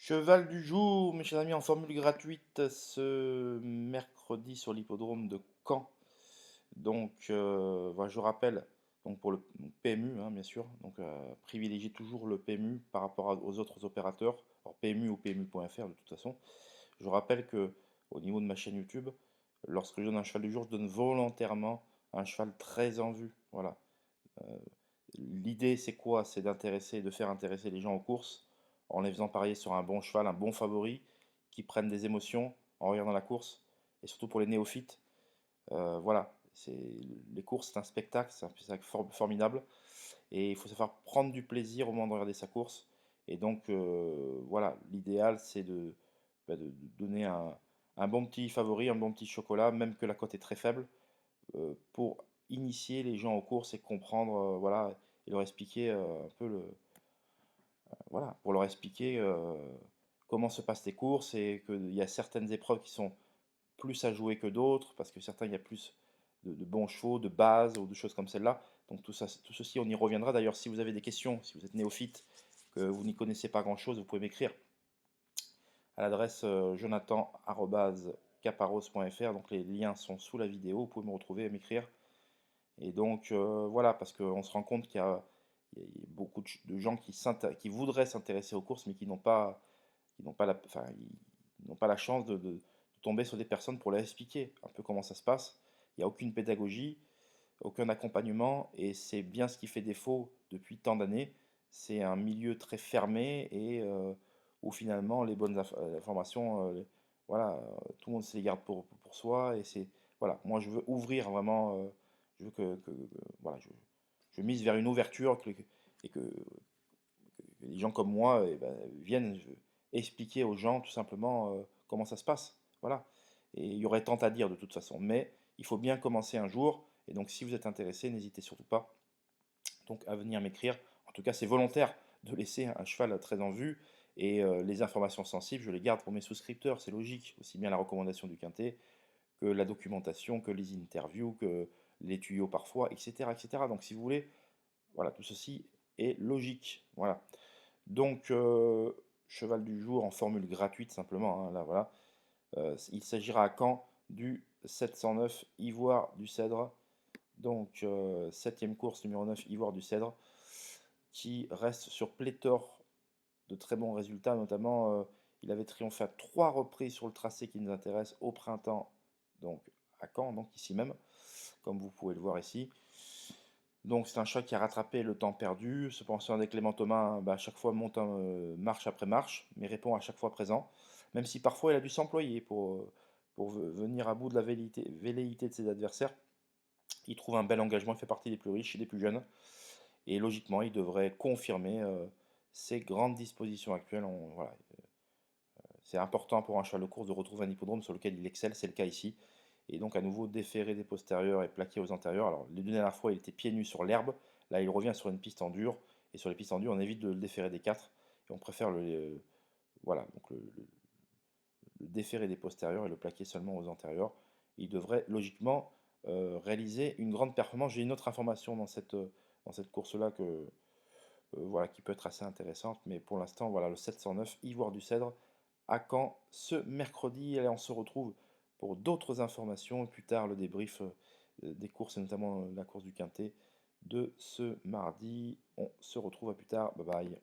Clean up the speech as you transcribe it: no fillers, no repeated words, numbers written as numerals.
Cheval du jour, mes chers amis, en formule gratuite ce mercredi sur l'hippodrome de Caen. Donc, voilà, je rappelle, donc pour le PMU, hein, bien sûr, donc privilégiez toujours le PMU par rapport aux autres opérateurs, alors PMU ou PMU.fr de toute façon. Je rappelle que au niveau de ma chaîne YouTube, lorsque je donne un cheval du jour, je donne volontairement un cheval très en vue. Voilà. Euh, L'idée, c'est quoi? C'est d'intéresser, de faire intéresser les gens aux courses en les faisant parier sur un bon cheval, un bon favori, qui prennent des émotions en regardant la course, et surtout pour les néophytes. Voilà, les courses, c'est un spectacle, formidable, et il faut savoir prendre du plaisir au moment de regarder sa course. Et donc, voilà, l'idéal, c'est de donner un bon petit favori, un bon petit chocolat, même que la cote est très faible, pour initier les gens aux courses et comprendre, voilà, et leur expliquer un peu voilà, pour leur expliquer comment se passent les courses et qu'il y a certaines épreuves qui sont plus à jouer que d'autres, parce que certains, il y a plus de bons chevaux, de base ou de choses comme celle-là. Donc tout ça, tout ceci, on y reviendra. D'ailleurs, si vous avez des questions, si vous êtes néophyte, que vous n'y connaissez pas grand-chose, vous pouvez m'écrire à l'adresse jonathan@caparros.fr. Donc les liens sont sous la vidéo, vous pouvez me retrouver et m'écrire. Et donc voilà, parce qu'on se rend compte qu'il y a beaucoup de gens qui voudraient s'intéresser aux courses, mais qui n'ont pas la chance de tomber sur des personnes pour leur expliquer un peu comment ça se passe. Il n'y a aucune pédagogie, aucun accompagnement, et c'est bien ce qui fait défaut depuis tant d'années. C'est un milieu très fermé et où finalement les bonnes informations, voilà, tout le monde se les garde pour soi. Et c'est voilà, moi je veux ouvrir vraiment, je veux voilà, je mise vers une ouverture et que les gens comme moi viennent expliquer aux gens tout simplement comment ça se passe. Voilà. Et il y aurait tant à dire de toute façon. Mais il faut bien commencer un jour. Et donc si vous êtes intéressé, n'hésitez surtout pas donc, à venir m'écrire. En tout cas, c'est volontaire de laisser un cheval très en vue. Et les informations sensibles, je les garde pour mes souscripteurs. C'est logique. Aussi bien la recommandation du quintet que la documentation, que les interviews, que les tuyaux parfois, etc. etc. Donc si vous voulez, voilà, tout ceci est logique. Voilà. Donc, cheval du jour en formule gratuite simplement, hein, là voilà. Il s'agira à Caen du 709 Ivoire du Cèdre. Donc, septième course numéro 9 Ivoire du Cèdre, qui reste sur pléthore de très bons résultats, notamment il avait triomphé à 3 reprises sur le tracé qui nous intéresse au printemps, donc à Caen, donc ici même, comme vous pouvez le voir ici. Donc c'est un chat qui a rattrapé le temps perdu. Ce pensionnaire des Clément Thomas, à chaque fois monte marche après marche, mais répond à chaque fois présent. Même si parfois il a dû s'employer pour venir à bout de la velléité de ses adversaires. Il trouve un bel engagement, il fait partie des plus riches et des plus jeunes. Et logiquement, il devrait confirmer ses grandes dispositions actuelles. Voilà, c'est important pour un cheval de course de retrouver un hippodrome sur lequel il excelle, c'est le cas ici. Et donc à nouveau déféré des postérieurs et plaqué aux antérieurs. Alors les deux dernières fois il était pieds nus sur l'herbe, là il revient sur une piste en dur, et sur les pistes en dur on évite de le déférer des quatre, et on préfère voilà, donc le déférer des postérieurs et le plaquer seulement aux antérieurs. Il devrait logiquement réaliser une grande performance. J'ai une autre information dans cette course-là voilà, qui peut être assez intéressante, mais pour l'instant voilà le 709 Ivoire du Cèdre à Caen ce mercredi. Et on se retrouve pour d'autres informations et plus tard le débrief des courses et notamment la course du Quintet de ce mardi. On se retrouve à plus tard. Bye bye.